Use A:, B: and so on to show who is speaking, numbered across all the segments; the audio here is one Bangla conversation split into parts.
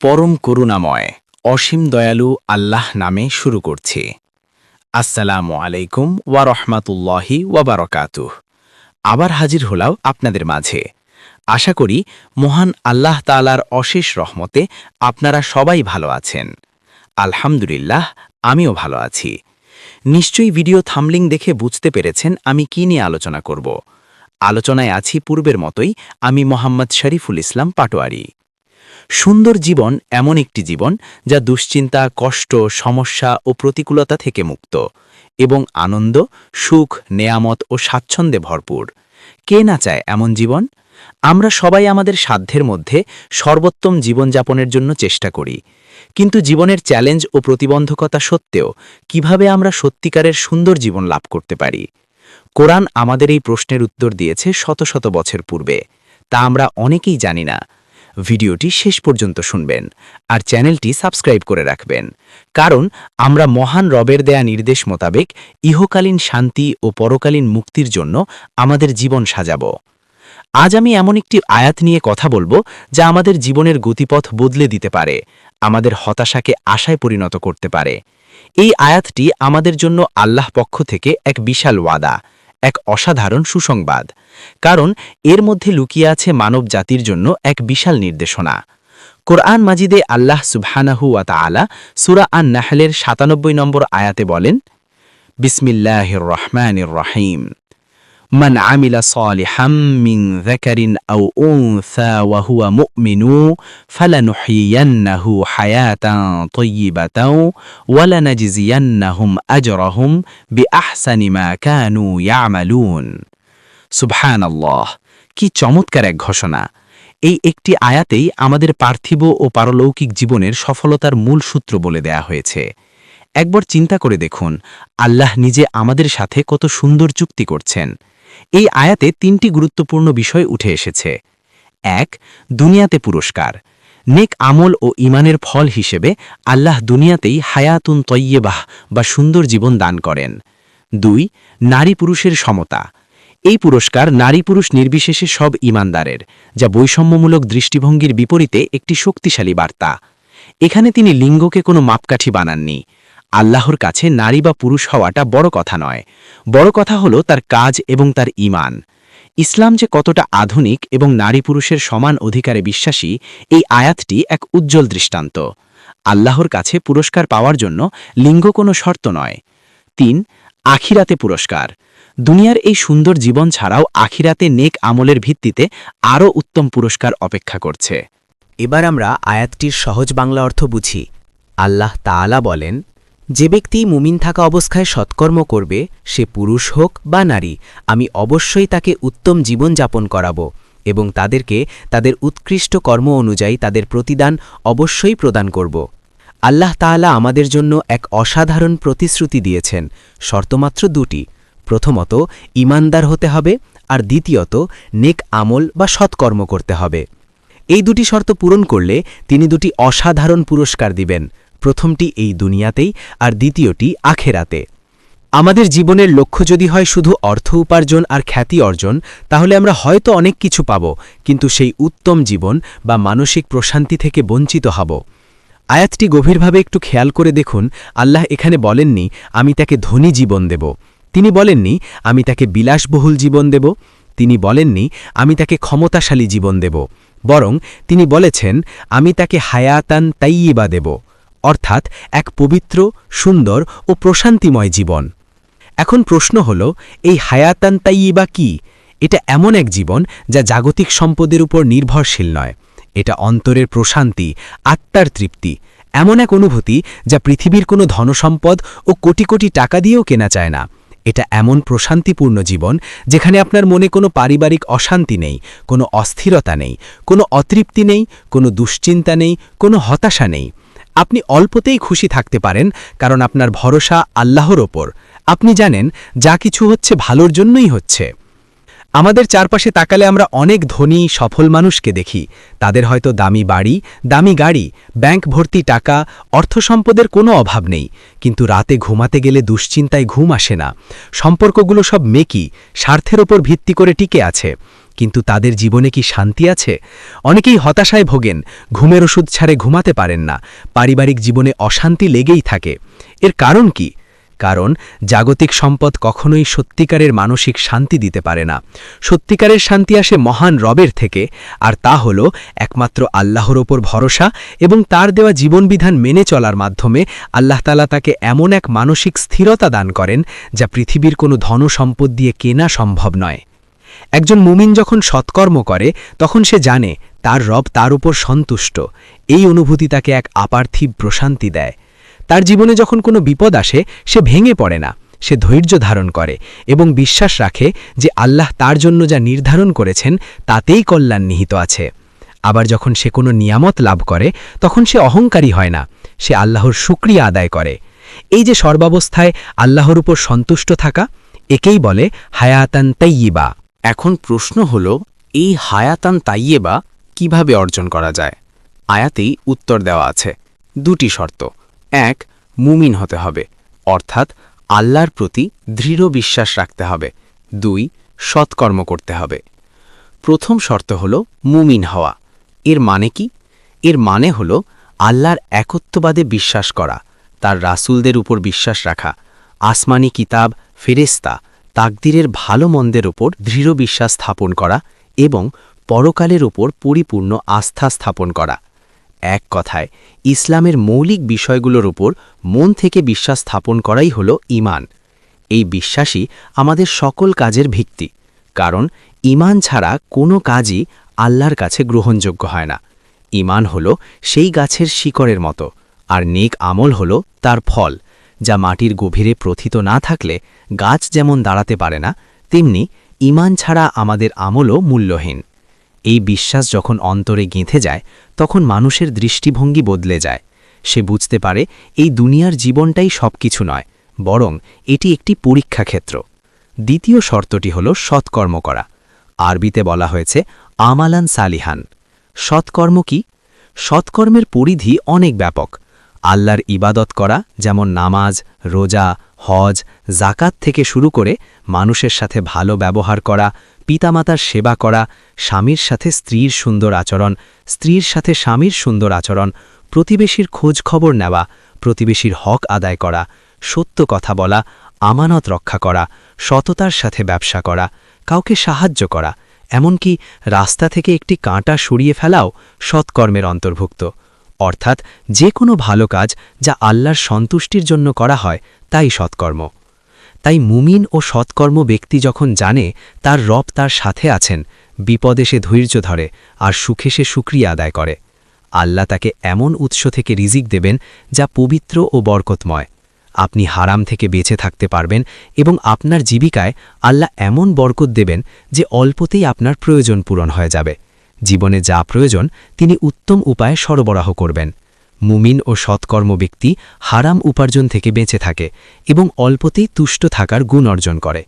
A: পরম করুণাময় অসীম দয়ালু আল্লাহ নামে শুরু করছি। আসসালামু আলাইকুম ওয়া রহমাতুল্লাহি ওয়া বারাকাতুহু। আবার হাজির হলাম আপনাদের মাঝে। আশা করি মহান আল্লাহ তাআলার অশেষ রহমতে আপনারা সবাই ভালো আছেন। আলহামদুলিল্লাহ, আমিও ভালো আছি। নিশ্চয়ই ভিডিও থাম্বনেল দেখে বুঝতে পেরেছেন আমি কি নিয়ে আলোচনা করব। আলোচনায় আছি পূর্বের মতোই, আমি মোহাম্মদ শরীফুল ইসলাম পাটোয়ারি। সুন্দর জীবন এমন একটি জীবন যা দুশ্চিন্তা, কষ্ট, সমস্যা ও প্রতিকূলতা থেকে মুক্ত এবং আনন্দ, সুখ, নেয়ামত ও স্বাচ্ছন্দ্যে ভরপুর। কে না চায় এমন জীবন? আমরা সবাই আমাদের সাধ্যের মধ্যে সর্বোত্তম জীবনযাপনের জন্য চেষ্টা করি, কিন্তু জীবনের চ্যালেঞ্জ ও প্রতিবন্ধকতা সত্ত্বেও কিভাবে আমরা সত্যিকারের সুন্দর জীবন লাভ করতে পারি? কোরআন আমাদের এই প্রশ্নের উত্তর দিয়েছে শত শত বছর পূর্বে, তা আমরা অনেকেই জানি না। ভিডিওটি শেষ পর্যন্ত শুনবেন আর চ্যানেলটি সাবস্ক্রাইব করে রাখবেন, কারণ আমরা মহান রবের দেয়া নির্দেশ মোতাবেক ইহকালীন শান্তি ও পরকালীন মুক্তির জন্য আমাদের জীবন সাজাব। আজ আমি এমন একটি আয়াত নিয়ে কথা বলবো যা আমাদের জীবনের গতিপথ বদলে দিতে পারে, আমাদের হতাশাকে আশায় পরিণত করতে পারে। এই আয়াতটি আমাদের জন্য আল্লাহ পক্ষ থেকে এক বিশাল ওয়াদা, এক অসাধারণ সুসংবাদ, কারণ এর মধ্যে লুকিয়ে আছে মানব জাতির জন্য এক বিশাল নির্দেশনা। কোরআন মাজিদে আল্লাহ সুবহানাহু ওয়া তাআলা সূরা আন-নাহলের ৯৭ নম্বর আয়াতে বলেন, বিসমিল্লাহির রহমানির রহিম, মান আমিলা সালিহাম মিন যাকারিন আও উনসা ওয়া হুয়া মুমিনু ফালানুহয়িয়ান্নাহু হায়াতান তাইয়্যিবাতান ওয়া লানাজজিয়ান্নাহুম আজরাহুম বিআহসানি মা কানু ইয়ামালুন। সুবহানাল্লাহ, কি চমৎকার এক ঘোষণা! এই একটি আয়াতেই আমাদের পার্থিব ও পারলৌকিক জীবনের সফলতার মূল সূত্র বলে দেয়া হয়েছে। একবার চিন্তা করে দেখুন, আল্লাহ নিজে আমাদের সাথে কত সুন্দর চুক্তি করছেন। এই আয়াতে ৩টি গুরুত্বপূর্ণ বিষয় উঠে এসেছে। ১. দুনিয়াতে পুরস্কার। নেক আমল ও ঈমানের ফল হিসেবে আল্লাহ দুনিয়াতেই হায়াতুন তয়্যিবাহ বা সুন্দর জীবন দান করেন। ২. নারী পুরুষের সমতা। এই পুরস্কার নারী পুরুষ নির্বিশেষে সব ঈমানদারের, যা বৈষম্যমূলক দৃষ্টিভঙ্গির বিপরীতে একটি শক্তিশালী বার্তা। এখানে তিনি লিঙ্গকে কোনো মাপকাঠি বানাননি। আল্লাহর কাছে নারী বা পুরুষ হওয়াটা বড় কথা নয়, বড় কথা হলো তার কাজ এবং তার ঈমান। ইসলাম যে কতটা আধুনিক এবং নারী পুরুষের সমান অধিকারে বিশ্বাসী, এই আয়াতটি এক উজ্জ্বল দৃষ্টান্ত। আল্লাহর কাছে পুরস্কার পাওয়ার জন্য লিঙ্গ কোনো শর্ত নয়। ৩. আখিরাতে পুরস্কার। দুনিয়ার এই সুন্দর জীবন ছাড়াও আখিরাতে নেক আমলের ভিত্তিতে আরও উত্তম পুরস্কার অপেক্ষা করছে।
B: এবার আমরা আয়াতটির সহজ বাংলা অর্থ বুঝি। আল্লাহ তাআলা বলেন, যে ব্যক্তি মুমিন থাকা অবস্থায় সৎকর্ম করবে, সে পুরুষ হোক বা নারী, আমি অবশ্যই তাকে উত্তম জীবন যাপন করাব এবং তাদেরকে তাদের উৎকৃষ্ট কর্ম অনুযায়ী তাদের প্রতিদান অবশ্যই প্রদান করব। আল্লাহ তাআলা আমাদের জন্য এক অসাধারণ প্রতিশ্রুতি দিয়েছেন, শর্তমাত্র ২টি। প্রথমত, ঈমানদার হতে হবে, আর দ্বিতীয়ত, নেক আমল বা সৎকর্ম করতে হবে। এই ২টি শর্ত পূরণ করলে তিনি ২টি অসাধারণ পুরস্কার দিবেন। প্রথমটি এই দুনিয়াতেই, আর দ্বিতীয়টি আখেরাতে। আমাদের জীবনের লক্ষ্য যদি হয় শুধু অর্থ উপার্জন আর খ্যাতি অর্জন, তাহলে আমরা হয়তো অনেক কিছু পাব, কিন্তু সেই উত্তম জীবন বা মানসিক প্রশান্তি থেকে বঞ্চিত হব। আয়াতটি গভীরভাবে একটু খেয়াল করে দেখুন, আল্লাহ এখানে বলেননি আমি তাকে ধনী জীবন দেব, তিনি বলেননি আমি তাকে বিলাসবহুল জীবন দেব, তিনি বলেননি আমি তাকে ক্ষমতাশালী জীবন দেব, বরং তিনি বলেছেন আমি তাকে হায়াতান তাইয়্যিবা দেব, অর্থাৎ এক পবিত্র, সুন্দর ও প্রশান্তিময় জীবন। এখন প্রশ্ন হল, এই হায়াতান তাইয়্যিবা কি? এটা এমন এক জীবন যা জাগতিক সম্পদের উপর নির্ভরশীল নয়। এটা অন্তরের প্রশান্তি, আত্মার তৃপ্তি, এমন এক অনুভূতি যা পৃথিবীর কোনো ধনসম্পদ ও কোটি কোটি টাকা দিয়েও কেনা যায় না। এটা এমন প্রশান্তিপূর্ণ জীবন যেখানে আপনার মনে কোনো পারিবারিক অশান্তি নেই, কোনো অস্থিরতা নেই, কোনো অতৃপ্তি নেই, কোনো দুশ্চিন্তা নেই, কোনো হতাশা নেই। আপনি অল্পতেই খুশি থাকতে পারেন, কারণ আপনার ভরসা আল্লাহর ওপর। আপনি জানেন যা কিছু হচ্ছে ভালোর জন্যই হচ্ছে। আমাদের চারপাশে তাকালে আমরা অনেক ধনী, সফল মানুষকে দেখি। তাদের হয়তো দামি বাড়ি, দামি গাড়ি, ব্যাংক ভর্তি টাকা, অর্থ সম্পদের কোনো অভাব নেই, কিন্তু রাতে ঘুমাতে গেলে দুশ্চিন্তায় ঘুম আসে না। সম্পর্কগুলো সব মেকি, স্বার্থের ওপর ভিত্তি করে টিকে আছে। কিন্তু তাদের জীবনে কি শান্তি আছে? অনেকেই হতাশায় ভোগেন, ঘুমের ওষুধ ছাড়ে ঘুমাতে পারেন না, পারিবারিক জীবনে অশান্তি লেগেই থাকে। এর কারণ কি? কারণ জাগতিক সম্পদ কখনোই সত্যিকারের মানসিক শান্তি দিতে পারে না। সত্যিকারের শান্তি আসে মহান রবের থেকে, আর তা হল একমাত্র আল্লাহর ওপর ভরসা এবং তার দেওয়া জীবনবিধান মেনে চলার মাধ্যমে আল্লাহ তাআলা তাকে এমন এক মানসিক স্থিরতা দান করেন যা পৃথিবীর কোনো ধনসম্পদ দিয়ে কেনা সম্ভব নয়। একজন মুমিন যখন সৎকর্ম করে তখন সে জানে তার রব তার উপর সন্তুষ্ট। এই অনুভূতি তাকে এক অপার্থিব প্রশান্তি দেয়। তার জীবনে যখন কোনো বিপদ আসে সে ভেঙে পড়ে না, সে ধৈর্য ধারণ করে এবং বিশ্বাস রাখে যে আল্লাহ তার জন্য যা নির্ধারণ করেছেন তাতেই কল্যাণ নিহিত আছে। আবার যখন সে কোনো নিয়ামত লাভ করে তখন সে অহংকারী হয় না, সে আল্লাহর শুকরিয়া আদায় করে। এই যে সর্বাবস্থায় আল্লাহর উপর সন্তুষ্ট থাকা, একেই বলে হায়াতান তাইয়্যিবা।
A: এখন প্রশ্ন হল, এই হায়াতান তাইয়্যেবা কিভাবে অর্জন করা যায়? আয়াতেই উত্তর দেওয়া আছে। দুটি শর্ত: এক, মুমিন হতে হবে, অর্থাৎ আল্লাহর প্রতি দৃঢ় বিশ্বাস রাখতে হবে। দুই, সৎকর্ম করতে হবে। প্রথম শর্ত হল মুমিন হওয়া। এর মানে কি? এর মানে হল আল্লাহর একত্ববাদে বিশ্বাস করা, তার রাসূলদের উপর বিশ্বাস রাখা, আসমানি কিতাব, ফেরেশতা, তাকদীরের ভালো মন্দের ওপর দৃঢ় বিশ্বাস স্থাপন করা এবং পরকালের ওপর পরিপূর্ণ আস্থা স্থাপন করা। এক কথায় ইসলামের মৌলিক বিষয়গুলোর উপর মন থেকে বিশ্বাস স্থাপন করাই হল ঈমান। এই বিশ্বাসই আমাদের সকল কাজের ভিত্তি, কারণ ঈমান ছাড়া কোনো কাজই আল্লাহর কাছে গ্রহণযোগ্য হয় না। ঈমান হল সেই গাছের শিকড়ের মতো, আর নেক আমল হল তার ফল, যা মাটির গভীরে প্রথিত না থাকলে গাছ যেমন দাঁড়াতে পারে না, তেমনি ঈমান ছাড়া আমাদের আমলও মূল্যহীন। এই বিশ্বাস যখন অন্তরে গেঁথে যায় তখন মানুষের দৃষ্টিভঙ্গি বদলে যায়। সে বুঝতে পারে এই দুনিয়ার জীবনটাই সবকিছু নয়, বরং এটি একটি পরীক্ষা ক্ষেত্র। দ্বিতীয় শর্তটি হল সৎকর্ম করা। আরবিতে বলা হয়েছে আমালান সালিহান। সৎকর্ম কি? সৎকর্মের পরিধি অনেক ব্যাপক। আল্লাহর ইবাদত করা, যেমন নামাজ, রোজা, হজ, জাকাত থেকে শুরু করে মানুষের সাথে ভালো ব্যবহার করা, পিতামাতার সেবা করা, স্বামীর সাথে স্ত্রীর সুন্দর আচরণ, স্ত্রীর সাথে স্বামীর সুন্দর আচরণ, প্রতিবেশীর খোঁজ খবর নেওয়া, প্রতিবেশীর হক আদায় করা, সত্য কথা বলা, আমানত রক্ষা করা, সততার সাথে ব্যবসা করা, কাউকে সাহায্য করা, এমনকি রাস্তা থেকে একটি কাঁটা সরিয়ে ফেলাও সৎকর্মের অন্তর্ভুক্ত। অর্থাৎ যে কোনো ভালো কাজ যা আল্লাহর সন্তুষ্টির জন্য করা হয় তাই সৎকর্ম। তাই মুমিন ও সৎকর্ম ব্যক্তি যখন জানে তার রব তার সাথে আছেন, বিপদে সে ধৈর্য ধরে আর সুখে সে শুকরিয়া আদায় করে। আল্লাহ তাকে এমন উৎস থেকে রিজিক দেবেন যা পবিত্র ও বরকতময়। আপনি হারাম থেকে বেঁচে থাকতে পারবেন এবং আপনার জীবিকায় আল্লাহ এমন বরকত দেবেন যে অল্পতেই আপনার প্রয়োজন পূরণ হয়ে যাবে। জীবনে যা প্রয়োজন তিনি উত্তম উপায়ে সরবরাহ করবেন। মুমিন ও সৎকর্ম ব্যক্তি হারাম উপার্জন থেকে বেঁচে থাকে এবং অল্পতেই তুষ্ট থাকার গুণ অর্জন করে।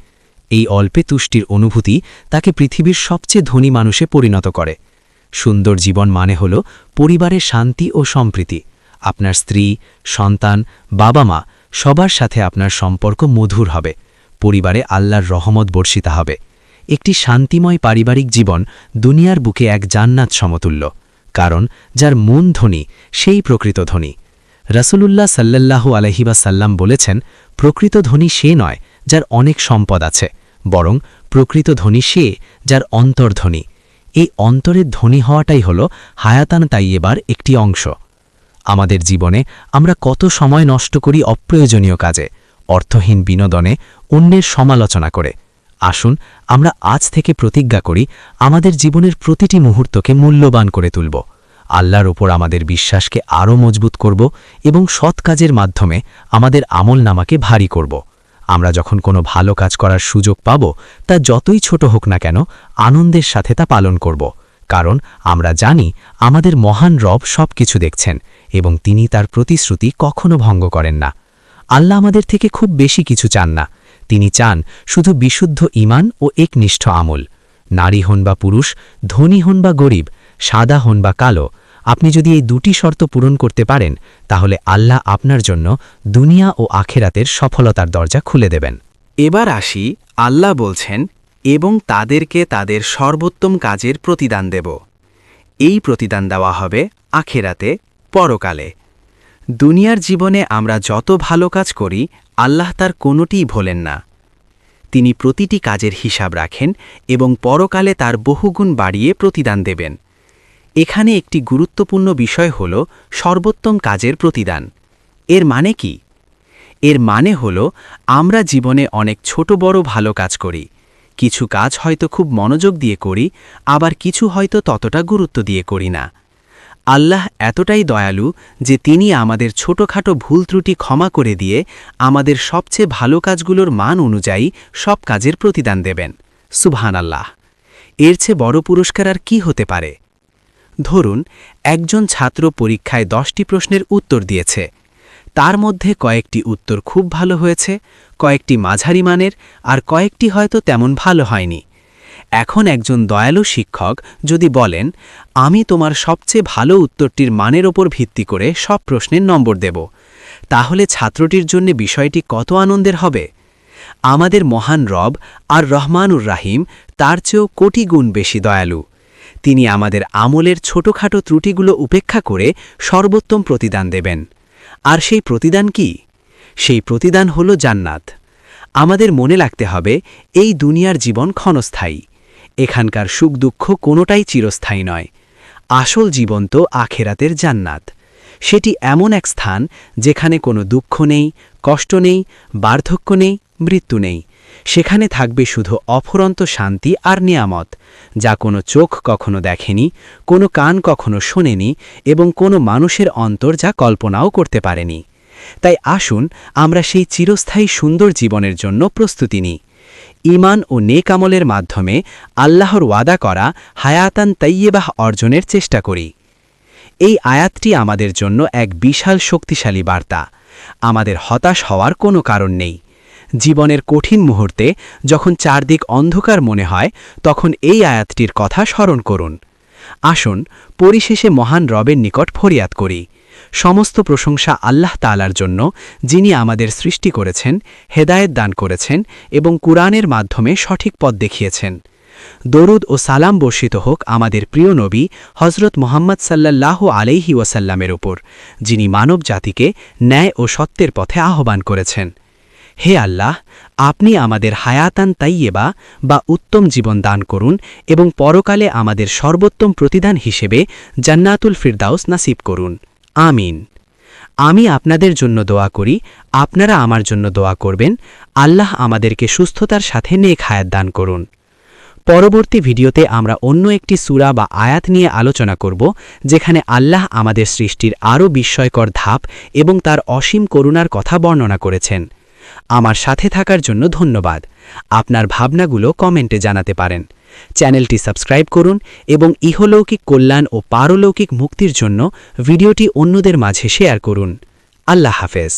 A: এই অল্পে তুষ্টির অনুভূতি তাকে পৃথিবীর সবচেয়ে ধনী মানুষে পরিণত করে। সুন্দর জীবন মানে হল পরিবারের শান্তি ও সম্প্রীতি। আপনার স্ত্রী, সন্তান, বাবা মা সবার সাথে আপনার সম্পর্ক মধুর হবে, পরিবারে আল্লাহর রহমত বর্ষিত হবে। একটি শান্তিময় পারিবারিক জীবন দুনিয়ার বুকে এক জান্নাত সমতুল্য, কারণ যার মন ধনী সেই প্রকৃত ধনী। রাসূলুল্লাহ সাল্লাল্লাহু আলাইহি ওয়াসাল্লাম বলেছেন, প্রকৃত ধনী সে নয় যার অনেক সম্পদ আছে, বরং প্রকৃত ধনী সে যার অন্তর ধনী। এই অন্তরের ধনী হওয়াটাই হল হায়াতান তাইয়্যেবার একটি অংশ। আমাদের জীবনে আমরা কত সময় নষ্ট করি অপ্রয়োজনীয় কাজে, অর্থহীন বিনোদনে, অন্যের সমালোচনা করে। আসুন আমরা আজ থেকে প্রতিজ্ঞা করি আমাদের জীবনের প্রতিটি মুহূর্তকে মূল্যবান করে তুলব, আল্লাহর উপর আমাদের বিশ্বাসকে আরও মজবুত করব এবং সৎ কাজের মাধ্যমে আমাদের আমলনামাকে ভারী করব। আমরা যখন কোনো ভালো কাজ করার সুযোগ পাব তা যতই ছোট হোক না কেন আনন্দের সাথে তা পালন করব, কারণ আমরা জানি আমাদের মহান রব সব কিছু দেখছেন এবং তিনি তার প্রতিশ্রুতি কখনো ভঙ্গ করেন না। আল্লাহ আমাদের থেকে খুব বেশি কিছু চান না, তিনি চান শুধু বিশুদ্ধ ঈমান ও একনিষ্ঠ আমল। নারী হন বা পুরুষ, ধনী হন বা গরিব, সাদা হন বা কালো, আপনি যদি এই দুটি শর্ত পূরণ করতে পারেন তাহলে আল্লাহ আপনার জন্য দুনিয়া ও আখেরাতের সফলতার দরজা খুলে দেবেন। এবার আসি, আল্লাহ বলছেন এবং তাদেরকে তাদের সর্বোত্তম কাজের প্রতিদান দেব। এই প্রতিদান দেওয়া হবে আখেরাতে, পরকালে। দুনিয়ার জীবনে আমরা যত ভালো কাজ করি আল্লাহ তার কোনোটিই ভোলেন না। তিনি প্রতিটি কাজের হিসাব রাখেন এবং পরকালে তার বহুগুণ বাড়িয়ে প্রতিদান দেবেন। এখানে একটি গুরুত্বপূর্ণ বিষয় হল সর্বোত্তম কাজের প্রতিদান। এর মানে কি? এর মানে হল আমরা জীবনে অনেক ছোট বড় ভালো কাজ করি। কিছু কাজ হয়তো খুব মনোযোগ দিয়ে করি, আবার কিছু হয়তো ততটা গুরুত্ব দিয়ে করি না। আল্লাহ এতটাই দয়ালু যে তিনি আমাদের ছোটখাটো ভুল ত্রুটি ক্ষমা করে দিয়ে আমাদের সবচেয়ে ভালো কাজগুলোর মান অনুযায়ী সব কাজের প্রতিদান দেবেন। সুবহানাল্লাহ! এর চেয়ে বড় পুরস্কার আর কি হতে পারে? ধরুন, একজন ছাত্র পরীক্ষায় 10টি প্রশ্নের উত্তর দিয়েছে। তার মধ্যে কয়েকটি উত্তর খুব ভালো হয়েছে, কয়েকটি মাঝারি মানের, আর কয়েকটি হয়তো তেমন ভালো হয়নি। এখন একজন দয়ালু শিক্ষক যদি বলেন, আমি তোমার সবচেয়ে ভালো উত্তরটির মানের ওপর ভিত্তি করে সব প্রশ্নের নম্বর দেব, তাহলে ছাত্রটির জন্য বিষয়টি কত আনন্দের হবে! আমাদের মহান রব আর রহমানুর রাহিম তার চেয়েও কোটি গুণ বেশি দয়ালু। তিনি আমাদের আমলের ছোটখাটো ত্রুটিগুলো উপেক্ষা করে সর্বোত্তম প্রতিদান দেবেন। আর সেই প্রতিদান কি? সেই প্রতিদান হল জান্নাত। আমাদের মনে রাখতে হবে, এই দুনিয়ার জীবন ক্ষণস্থায়ী। এখানকার সুখ দুঃখ কোনোটাই চিরস্থায়ী নয়। আসল জীবন তো আখেরাতের জান্নাত। সেটি এমন এক স্থান যেখানে কোনো দুঃখ নেই, কষ্ট নেই, বার্ধক্য নেই, মৃত্যু নেই। সেখানে থাকবে শুধু অফুরন্ত শান্তি আর নিয়ামত, যা কোনো চোখ কখনো দেখেনি, কোনো কান কখনো শোনেনি এবং কোনো মানুষের অন্তর যা কল্পনাও করতে পারেনি। তাই আসুন আমরা সেই চিরস্থায়ী সুন্দর জীবনের জন্য প্রস্তুতি নিই। ঈমান ও নেক আমলের মাধ্যমে আল্লাহর ওয়াদা করা হায়াতান তাইয়্যিবাহ অর্জনের চেষ্টা করি। এই আয়াতটি আমাদের জন্য এক বিশাল শক্তিশালী বার্তা। আমাদের হতাশ হওয়ার কোনো কারণ নেই। জীবনের কঠিন মুহূর্তে যখন চারদিক অন্ধকার মনে হয়, তখন এই আয়াতটির কথা স্মরণ করুন। আসুন পরিশেষে মহান রবের নিকট ফরিয়াদ করি। সমস্ত প্রশংসা আল্লাহ তাআলার জন্য, যিনি আমাদের সৃষ্টি করেছেন, হেদায়েত দান করেছেন এবং কুরআনের মাধ্যমে সঠিক পথ দেখিয়েছেন। দরুদ ও সালাম বর্ষিত হোক আমাদের প্রিয় নবী হজরত মুহাম্মদ সাল্লাল্লাহু আলাইহি ওয়াসাল্লামের ওপর, যিনি মানব জাতিকে ন্যায় ও সত্যের পথে আহ্বান করেছেন। হে আল্লাহ, আপনি আমাদের হায়াতান তাইয়্যিবা বা উত্তম জীবন দান করুন এবং পরকালে আমাদের সর্বোত্তম প্রতিদান হিসেবে জান্নাতুল ফিরদাউস নাসিব করুন। আমিন। আমি আপনাদের জন্য দোয়া করি, আপনারা আমার জন্য দোয়া করবেন। আল্লাহ আমাদেরকে সুস্থতার সাথে নেক হায়াত দান করুন। পরবর্তী ভিডিওতে আমরা অন্য একটি সূরা বা আয়াত নিয়ে আলোচনা করব, যেখানে আল্লাহ আমাদের সৃষ্টির আরও বিস্ময়কর ধাপ এবং তার অসীম করুণার কথা বর্ণনা করেছেন। আমার সাথে থাকার জন্য ধন্যবাদ। আপনার ভাবনাগুলো কমেন্টে জানাতে পারেন। চ্যানেলটি সাবস্ক্রাইব করুন এবং ইহলৌকিক কল্যাণ ও পারলৌকিক মুক্তির জন্য ভিডিওটি অন্যদের মাঝে শেয়ার করুন। আল্লাহ হাফেজ।